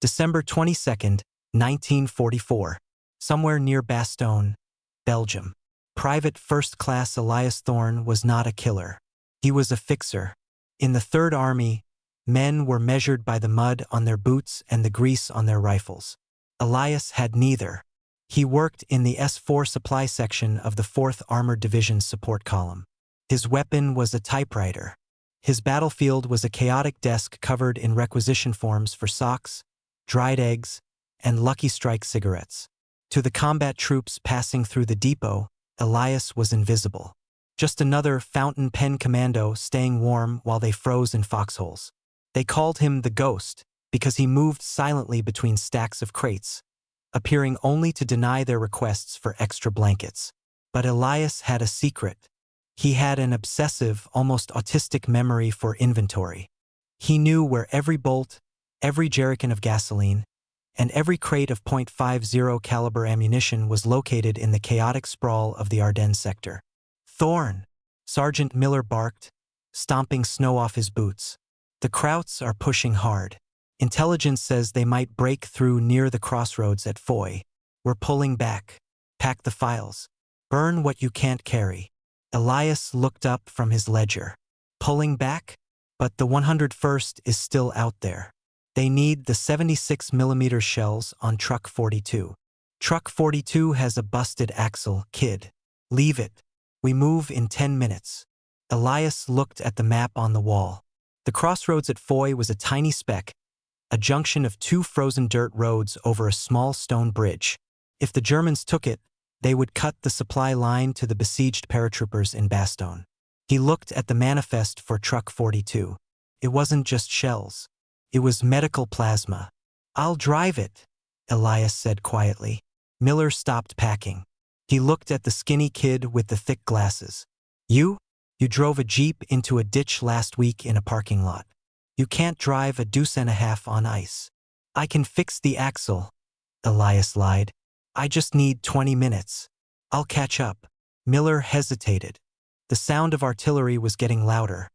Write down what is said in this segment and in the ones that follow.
December 22nd, 1944. Somewhere near Bastogne, Belgium. Private First Class Elias Thorne was not a killer. He was a fixer. In the Third Army, men were measured by the mud on their boots and the grease on their rifles. Elias had neither. He worked in the S4 supply section of the 4th Armored Division's support column. His weapon was a typewriter. His battlefield was a chaotic desk covered in requisition forms for socks, dried eggs, and Lucky Strike cigarettes. To the combat troops passing through the depot, Elias was invisible. Just another fountain pen commando staying warm while they froze in foxholes. They called him the Ghost because he moved silently between stacks of crates, appearing only to deny their requests for extra blankets. But Elias had a secret. He had an obsessive, almost autistic memory for inventory. He knew where every bolt, every jerrycan of gasoline, and every crate of .50 caliber ammunition was located in the chaotic sprawl of the Ardennes sector. "Thorne!" Sergeant Miller barked, stomping snow off his boots. "The Krauts are pushing hard. Intelligence says they might break through near the crossroads at Foy. We're pulling back. Pack the files. Burn what you can't carry." Elias looked up from his ledger. "Pulling back? But the 101st is still out there. They need the 76mm shells on Truck 42. Truck 42 has a busted axle, kid. Leave it. We move in 10 minutes. Elias looked at the map on the wall. The crossroads at Foy was a tiny speck, a junction of two frozen dirt roads over a small stone bridge. If the Germans took it, they would cut the supply line to the besieged paratroopers in Bastogne. He looked at the manifest for Truck 42. It wasn't just shells. It was medical plasma. "I'll drive it," Elias said quietly. Miller stopped packing. He looked at the skinny kid with the thick glasses. You drove a Jeep into a ditch last week in a parking lot. You can't drive a deuce and a half on ice." "I can fix the axle," Elias lied. "I just need 20 minutes. I'll catch up." Miller hesitated. The sound of artillery was getting louder.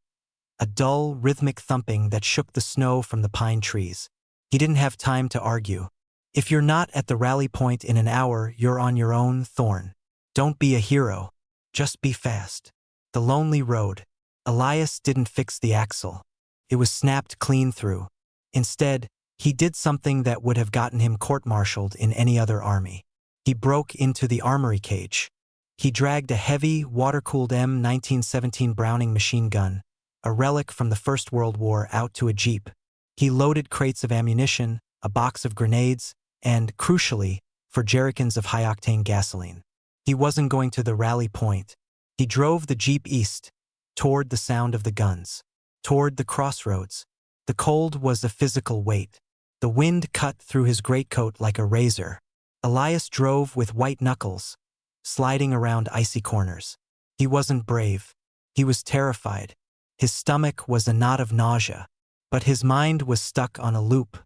A dull, rhythmic thumping that shook the snow from the pine trees. He didn't have time to argue. "If you're not at the rally point in an hour, you're on your own, Thorne. Don't be a hero. Just be fast." The lonely road. Elias didn't fix the axle. It was snapped clean through. Instead, he did something that would have gotten him court-martialed in any other army. He broke into the armory cage. He dragged a heavy, water-cooled M1917 Browning machine gun, a relic from the First World War, out to a Jeep. He loaded crates of ammunition, a box of grenades, and, crucially, for jerrycans of high-octane gasoline. He wasn't going to the rally point. He drove the Jeep east, toward the sound of the guns, toward the crossroads. The cold was a physical weight. The wind cut through his greatcoat like a razor. Elias drove with white knuckles, sliding around icy corners. He wasn't brave. He was terrified. His stomach was a knot of nausea, but his mind was stuck on a loop.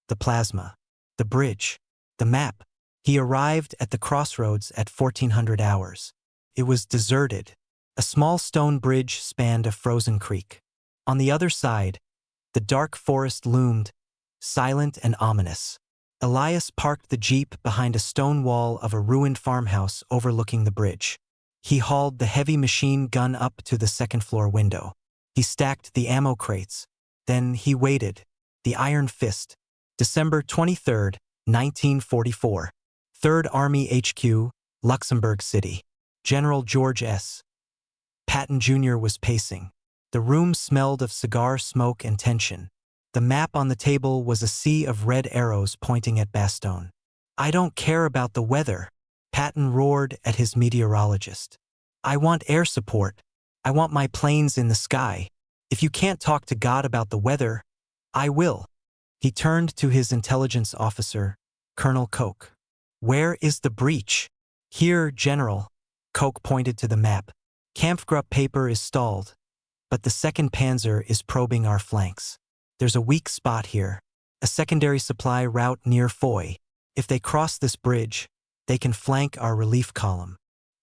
The plasma, the bridge, the map. He arrived at the crossroads at 1400 hours. It was deserted. A small stone bridge spanned a frozen creek. On the other side, the dark forest loomed, silent and ominous. Elias parked the Jeep behind a stone wall of a ruined farmhouse overlooking the bridge. He hauled the heavy machine gun up to the second-floor window. He stacked the ammo crates. Then he waited. The Iron Fist. December 23, 1944. 3rd Army HQ, Luxembourg City. General George S. Patton Jr. was pacing. The room smelled of cigar smoke and tension. The map on the table was a sea of red arrows pointing at Bastogne. "I don't care about the weather," Patton roared at his meteorologist. "I want air support. I want my planes in the sky. If you can't talk to God about the weather, I will." He turned to his intelligence officer, Colonel Koch. "Where is the breach?" "Here, General." Koch pointed to the map. "Kampfgruppe paper is stalled, but the 2nd Panzer is probing our flanks. There's a weak spot here, a secondary supply route near Foy. If they cross this bridge, they can flank our relief column."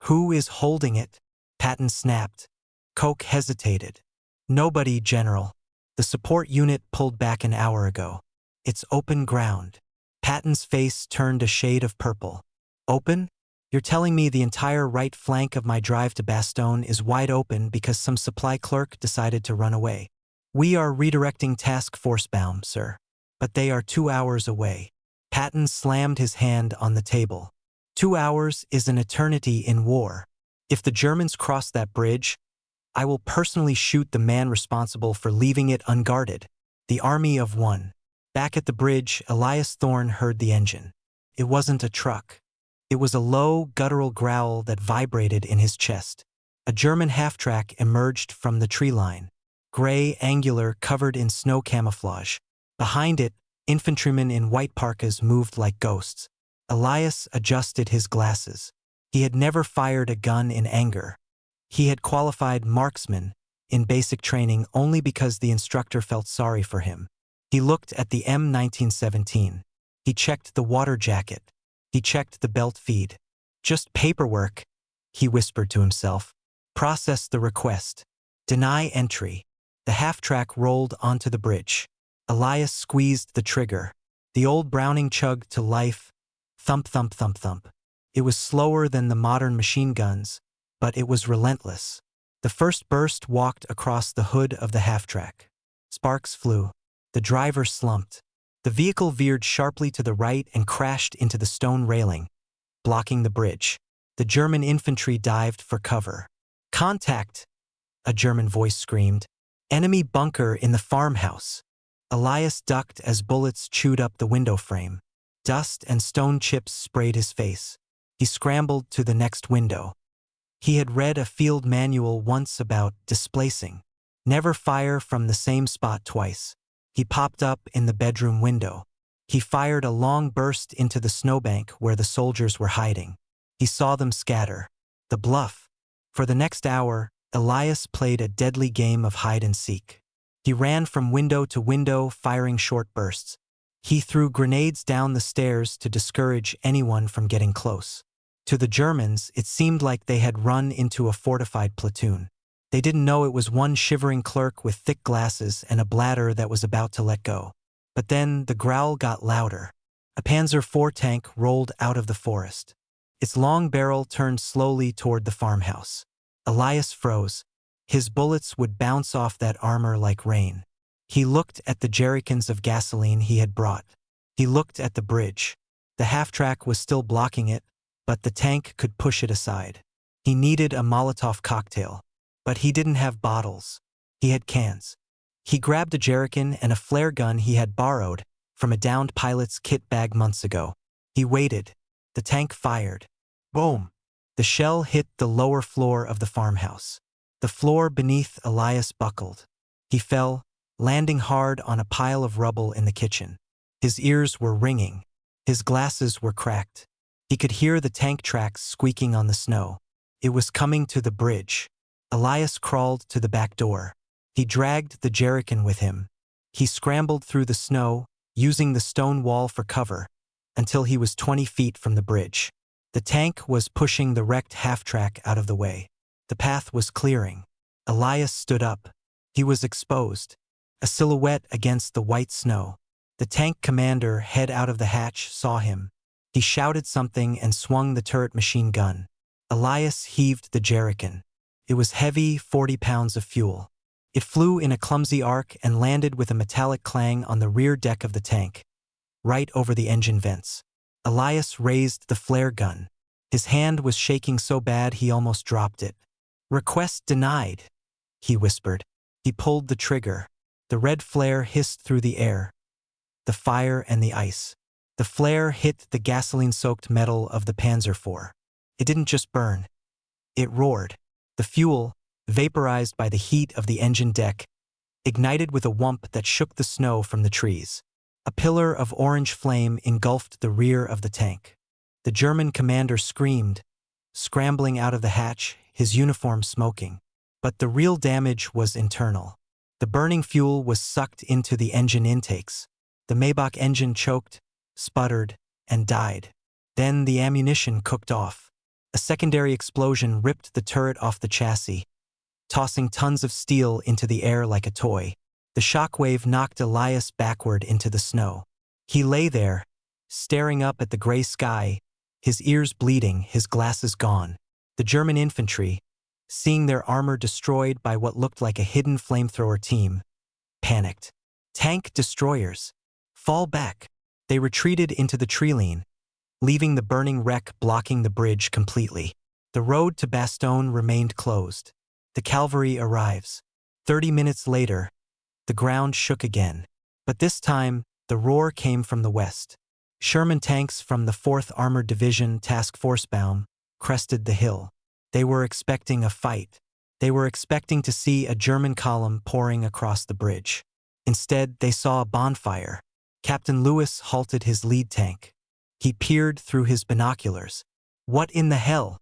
"Who is holding it?" Patton snapped. Koch hesitated. "Nobody, General. The support unit pulled back an hour ago." It's open ground. Patton's face turned a shade of purple. Open? You're telling me the entire right flank of my drive to Bastogne is wide open because some supply clerk decided to run away. We are redirecting task force bound, sir. But they are 2 hours away. Patton slammed his hand on the table. 2 hours is an eternity in war. If the Germans cross that bridge, I will personally shoot the man responsible for leaving it unguarded. The army of one. Back at the bridge, Elias Thorne heard the engine. It wasn't a truck. It was a low, guttural growl that vibrated in his chest. A German half-track emerged from the tree line. Gray, angular, covered in snow camouflage. Behind it, infantrymen in white parkas moved like ghosts. Elias adjusted his glasses. He had never fired a gun in anger. He had qualified marksman in basic training only because the instructor felt sorry for him. He looked at the M1917. He checked the water jacket. He checked the belt feed. Just paperwork, he whispered to himself. Process the request. Deny entry. The half-track rolled onto the bridge. Elias squeezed the trigger. The old Browning chugged to life. Thump, thump, thump, thump. It was slower than the modern machine guns, but it was relentless. The first burst walked across the hood of the half-track. Sparks flew. The driver slumped. The vehicle veered sharply to the right and crashed into the stone railing, blocking the bridge. The German infantry dived for cover. Contact! A German voice screamed. Enemy bunker in the farmhouse. Elias ducked as bullets chewed up the window frame. Dust and stone chips sprayed his face. He scrambled to the next window. He had read a field manual once about displacing. Never fire from the same spot twice. He popped up in the bedroom window. He fired a long burst into the snowbank where the soldiers were hiding. He saw them scatter. The bluff. For the next hour, Elias played a deadly game of hide-and-seek. He ran from window to window, firing short bursts. He threw grenades down the stairs to discourage anyone from getting close. To the Germans, it seemed like they had run into a fortified platoon. They didn't know it was one shivering clerk with thick glasses and a bladder that was about to let go. But then the growl got louder. A Panzer IV tank rolled out of the forest. Its long barrel turned slowly toward the farmhouse. Elias froze. His bullets would bounce off that armor like rain. He looked at the jerrycans of gasoline he had brought. He looked at the bridge. The half-track was still blocking it, but the tank could push it aside. He needed a Molotov cocktail. But he didn't have bottles. He had cans. He grabbed a jerrycan and a flare gun he had borrowed from a downed pilot's kit bag months ago. He waited. The tank fired. Boom! The shell hit the lower floor of the farmhouse. The floor beneath Elias buckled. He fell, landing hard on a pile of rubble in the kitchen. His ears were ringing. His glasses were cracked. He could hear the tank tracks squeaking on the snow. It was coming to the bridge. Elias crawled to the back door. He dragged the jerrycan with him. He scrambled through the snow, using the stone wall for cover, until he was 20 feet from the bridge. The tank was pushing the wrecked half-track out of the way. The path was clearing. Elias stood up. He was exposed, a silhouette against the white snow. The tank commander, head out of the hatch, saw him. He shouted something and swung the turret machine gun. Elias heaved the jerrycan. It was heavy, 40 pounds of fuel. It flew in a clumsy arc and landed with a metallic clang on the rear deck of the tank, right over the engine vents. Elias raised the flare gun. His hand was shaking so bad he almost dropped it. "Request denied," he whispered. He pulled the trigger. The red flare hissed through the air, the fire and the ice. The flare hit the gasoline-soaked metal of the Panzer IV. It didn't just burn. It roared. The fuel, vaporized by the heat of the engine deck, ignited with a whump that shook the snow from the trees. A pillar of orange flame engulfed the rear of the tank. The German commander screamed, scrambling out of the hatch, his uniform smoking. But the real damage was internal. The burning fuel was sucked into the engine intakes. The Maybach engine choked, sputtered, and died. Then the ammunition cooked off. A secondary explosion ripped the turret off the chassis, tossing tons of steel into the air like a toy. The shockwave knocked Elias backward into the snow. He lay there, staring up at the gray sky, his ears bleeding, his glasses gone. The German infantry, seeing their armor destroyed by what looked like a hidden flamethrower team, panicked. Tank destroyers. Fall back. They retreated into the treeline, leaving the burning wreck blocking the bridge completely. The road to Bastogne remained closed. The cavalry arrives. 30 minutes later, the ground shook again. But this time, the roar came from the west. Sherman tanks from the 4th Armored Division Task Force Baum crested the hill. They were expecting a fight. They were expecting to see a German column pouring across the bridge. Instead, they saw a bonfire. Captain Lewis halted his lead tank. He peered through his binoculars. What in the hell?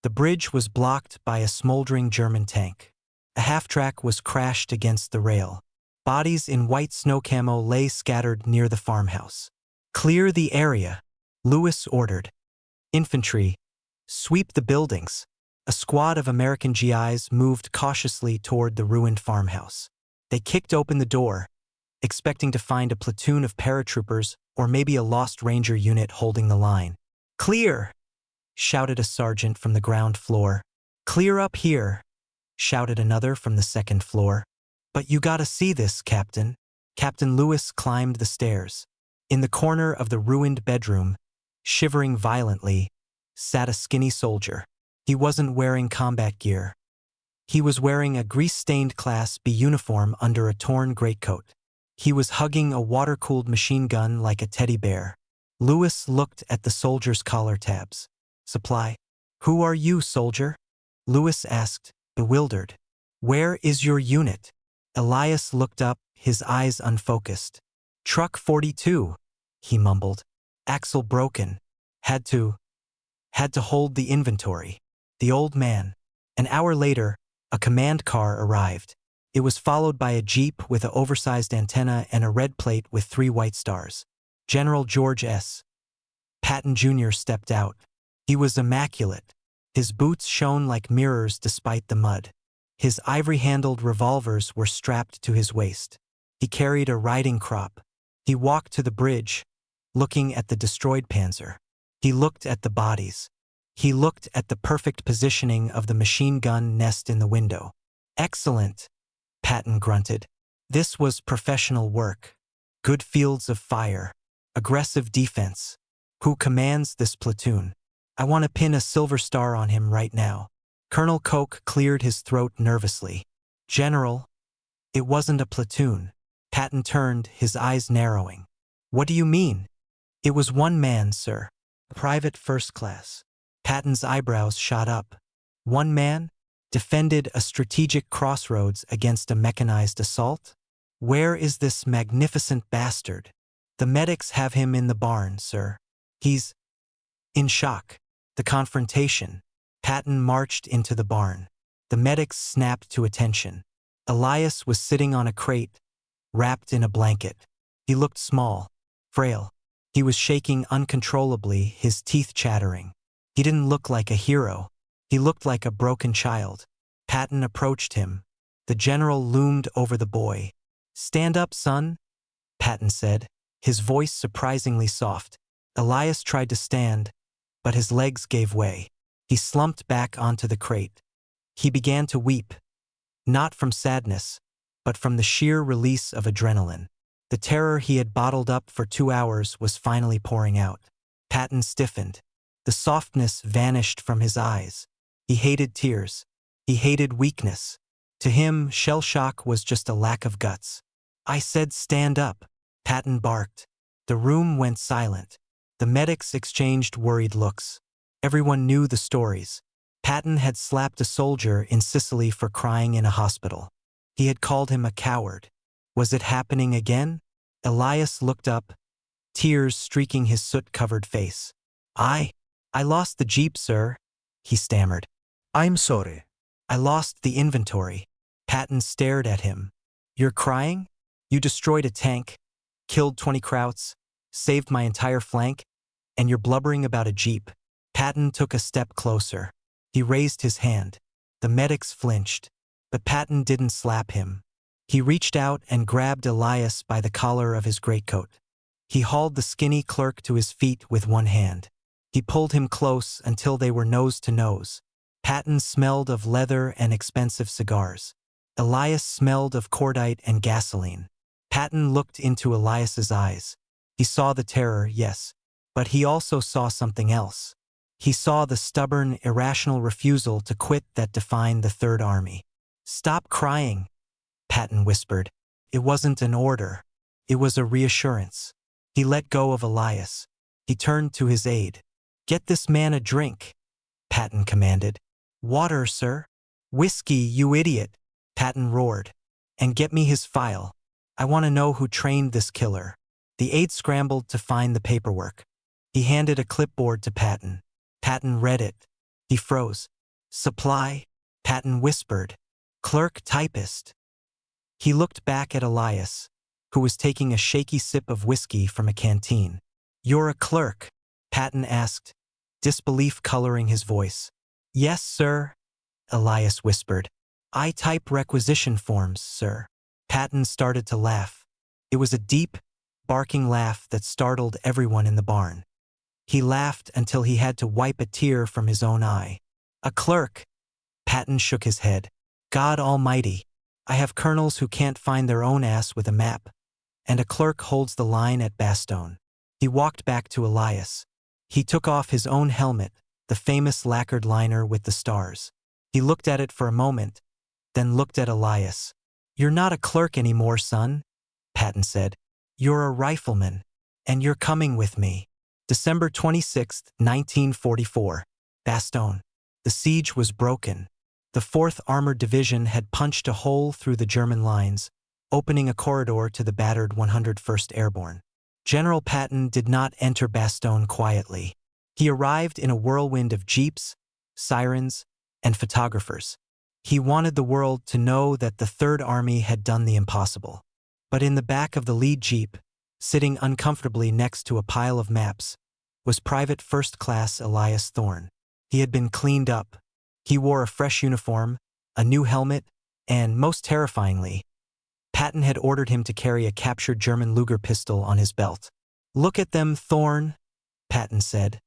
The bridge was blocked by a smoldering German tank. A half-track was crashed against the rail. Bodies in white snow camo lay scattered near the farmhouse. Clear the area, Lewis ordered. Infantry, sweep the buildings. A squad of American GIs moved cautiously toward the ruined farmhouse. They kicked open the door, expecting to find a platoon of paratroopers or maybe a lost ranger unit holding the line. Clear, shouted a sergeant from the ground floor. Clear up here, shouted another from the 2nd floor. But you gotta see this, Captain. Captain Lewis climbed the stairs. In the corner of the ruined bedroom, shivering violently, sat a skinny soldier. He wasn't wearing combat gear. He was wearing a grease-stained Class B uniform under a torn greatcoat. He was hugging a water-cooled machine gun like a teddy bear. Lewis looked at the soldier's collar tabs. Supply. Who are you, soldier? Lewis asked, bewildered. Where is your unit? Elias looked up, his eyes unfocused. Truck 42, he mumbled. Axle broken. Had to hold the inventory. The old man. An hour later, a command car arrived. It was followed by a jeep with an oversized antenna and a red plate with 3 white stars. General George S. Patton Jr. stepped out. He was immaculate. His boots shone like mirrors despite the mud. His ivory-handled revolvers were strapped to his waist. He carried a riding crop. He walked to the bridge, looking at the destroyed Panzer. He looked at the bodies. He looked at the perfect positioning of the machine gun nest in the window. Excellent, Patton grunted. This was professional work. Good fields of fire. Aggressive defense. Who commands this platoon? I want to pin a silver star on him right now. Colonel Koch cleared his throat nervously. General, it wasn't a platoon. Patton turned, his eyes narrowing. What do you mean? It was one man, sir. Private first class. Patton's eyebrows shot up. One man? Defended a strategic crossroads against a mechanized assault? Where is this magnificent bastard? The medics have him in the barn, sir. He's in shock. The confrontation. Patton marched into the barn. The medics snapped to attention. Elias was sitting on a crate, wrapped in a blanket. He looked small, frail. He was shaking uncontrollably, his teeth chattering. He didn't look like a hero. He looked like a broken child. Patton approached him. The general loomed over the boy. Stand up, son, Patton said, his voice surprisingly soft. Elias tried to stand, but his legs gave way. He slumped back onto the crate. He began to weep, not from sadness, but from the sheer release of adrenaline. The terror he had bottled up for 2 hours was finally pouring out. Patton stiffened. The softness vanished from his eyes. He hated tears. He hated weakness. To him, shell shock was just a lack of guts. I said stand up, Patton barked. The room went silent. The medics exchanged worried looks. Everyone knew the stories. Patton had slapped a soldier in Sicily for crying in a hospital. He had called him a coward. Was it happening again? Elias looked up, tears streaking his soot-covered face. I lost the jeep, sir, he stammered. I'm sorry. I lost the inventory. Patton stared at him. You're crying? You destroyed a tank, killed 20 Krauts, saved my entire flank, and you're blubbering about a jeep. Patton took a step closer. He raised his hand. The medics flinched, but Patton didn't slap him. He reached out and grabbed Elias by the collar of his greatcoat. He hauled the skinny clerk to his feet with one hand. He pulled him close until they were nose to nose. Patton smelled of leather and expensive cigars. Elias smelled of cordite and gasoline. Patton looked into Elias's eyes. He saw the terror, yes, but he also saw something else. He saw the stubborn, irrational refusal to quit that defined the Third Army. "Stop crying," Patton whispered. It wasn't an order. It was a reassurance. He let go of Elias. He turned to his aide. "Get this man a drink," Patton commanded. "Water, sir." "Whiskey, you idiot," Patton roared. "And get me his file. I want to know who trained this killer." The aide scrambled to find the paperwork. He handed a clipboard to Patton. Patton read it. He froze. "Supply," Patton whispered. "Clerk typist." He looked back at Elias, who was taking a shaky sip of whiskey from a canteen. "You're a clerk?" Patton asked, disbelief coloring his voice. "Yes, sir," Elias whispered. "I type requisition forms, sir." Patton started to laugh. It was a deep, barking laugh that startled everyone in the barn. He laughed until he had to wipe a tear from his own eye. "A clerk?" Patton shook his head. "God almighty. I have colonels who can't find their own ass with a map. And a clerk holds the line at Bastogne." He walked back to Elias. He took off his own helmet, the famous lacquered liner with the stars. He looked at it for a moment, then looked at Elias. "You're not a clerk anymore, son," Patton said. "You're a rifleman, and you're coming with me." December 26, 1944. Bastogne. The siege was broken. The 4th Armored Division had punched a hole through the German lines, opening a corridor to the battered 101st Airborne. General Patton did not enter Bastogne quietly. He arrived in a whirlwind of jeeps, sirens, and photographers. He wanted the world to know that the Third Army had done the impossible. But in the back of the lead jeep, sitting uncomfortably next to a pile of maps, was Private First Class Elias Thorne. He had been cleaned up. He wore a fresh uniform, a new helmet, and, most terrifyingly, Patton had ordered him to carry a captured German Luger pistol on his belt. "Look at them, Thorne," Patton said,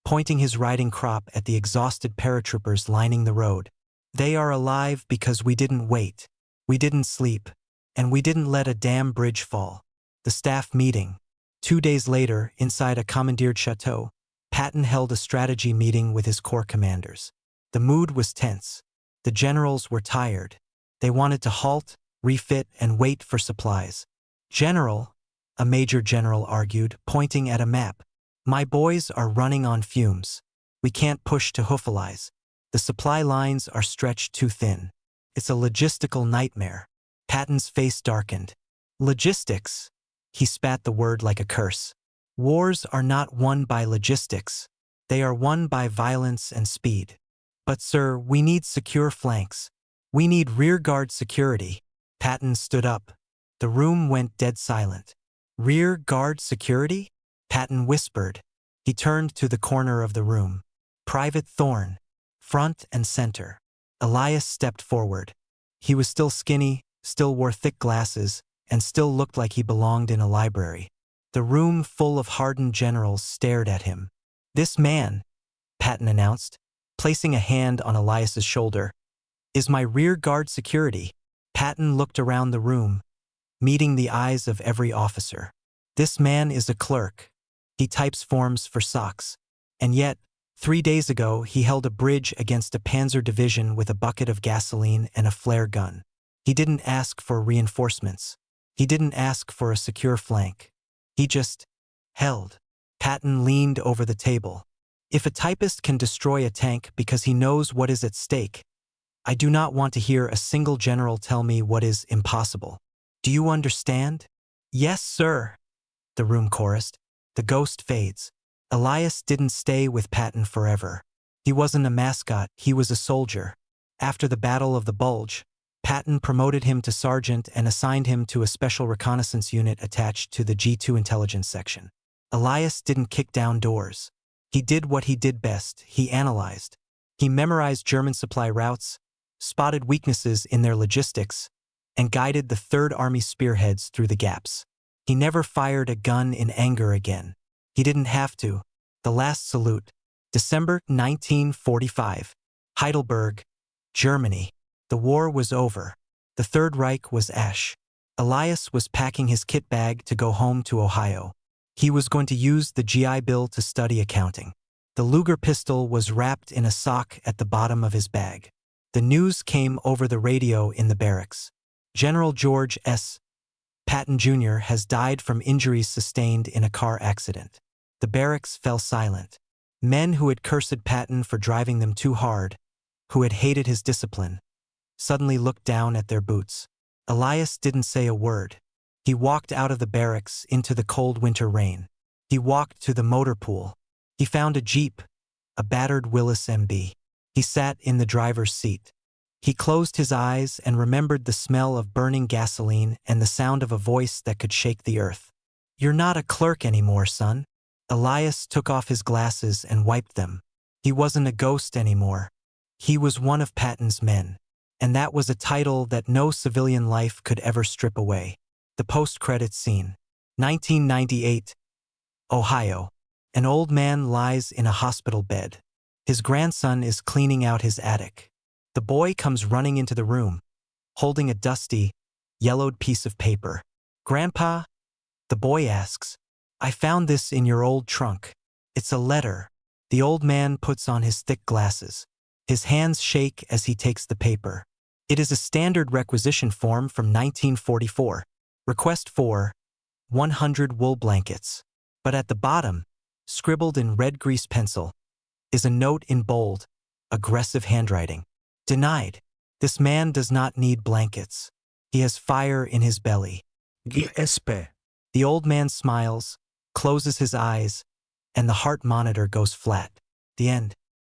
pointing his riding crop at the exhausted paratroopers lining the road. "They are alive because we didn't wait, we didn't sleep, and we didn't let a damn bridge fall." The staff meeting. 2 days later, inside a commandeered chateau, Patton held a strategy meeting with his corps commanders. The mood was tense. The generals were tired. They wanted to halt, refit, and wait for supplies. "General," a major general argued, pointing at a map, "my boys are running on fumes. We can't push to Hufvudstaden. The supply lines are stretched too thin. It's a logistical nightmare." Patton's face darkened. "Logistics?" He spat the word like a curse. "Wars are not won by logistics. They are won by violence and speed. But sir, we need secure flanks. We need rearguard security." Patton stood up. The room went dead silent. "Rear guard security?" Patton whispered. He turned to the corner of the room. "Private Thorne, front and center." Elias stepped forward. He was still skinny, still wore thick glasses, and still looked like he belonged in a library. The room full of hardened generals stared at him. "This man," Patton announced, placing a hand on Elias's shoulder, "is my rear guard security." Patton looked around the room, meeting the eyes of every officer. "This man is a clerk. He types forms for socks. And yet, 3 days ago, he held a bridge against a panzer division with a bucket of gasoline and a flare gun. He didn't ask for reinforcements. He didn't ask for a secure flank. He just held." Patton leaned over the table. "If a typist can destroy a tank because he knows what is at stake, I do not want to hear a single general tell me what is impossible. Do you understand?" "Yes, sir," the room chorused. The ghost fades. Elias didn't stay with Patton forever. He wasn't a mascot, he was a soldier. After the Battle of the Bulge, Patton promoted him to sergeant and assigned him to a special reconnaissance unit attached to the G2 intelligence section. Elias didn't kick down doors. He did what he did best. He analyzed. He memorized German supply routes, spotted weaknesses in their logistics, and guided the Third Army spearheads through the gaps. He never fired a gun in anger again. He didn't have to. The last salute. December 1945. Heidelberg, Germany. The war was over. The Third Reich was ash. Elias was packing his kit bag to go home to Ohio. He was going to use the GI Bill to study accounting. The Luger pistol was wrapped in a sock at the bottom of his bag. The news came over the radio in the barracks. General George S. Patton Jr. has died from injuries sustained in a car accident. The barracks fell silent. Men who had cursed Patton for driving them too hard, who had hated his discipline, suddenly looked down at their boots. Elias didn't say a word. He walked out of the barracks into the cold winter rain. He walked to the motor pool. He found a Jeep, a battered Willys MB. He sat in the driver's seat. He closed his eyes and remembered the smell of burning gasoline and the sound of a voice that could shake the earth. "You're not a clerk anymore, son." Elias took off his glasses and wiped them. He wasn't a ghost anymore. He was one of Patton's men. And that was a title that no civilian life could ever strip away. The post-credits scene. 1998. Ohio. An old man lies in a hospital bed. His grandson is cleaning out his attic. The boy comes running into the room, holding a dusty, yellowed piece of paper. "Grandpa?" The boy asks. "I found this in your old trunk. It's a letter." The old man puts on his thick glasses. His hands shake as he takes the paper. It is a standard requisition form from 1944. Request for 100 wool blankets. But at the bottom, scribbled in red grease pencil, is a note in bold, aggressive handwriting. Denied. This man does not need blankets. He has fire in his belly. GSP. The old man smiles, closes his eyes, and the heart monitor goes flat. The end.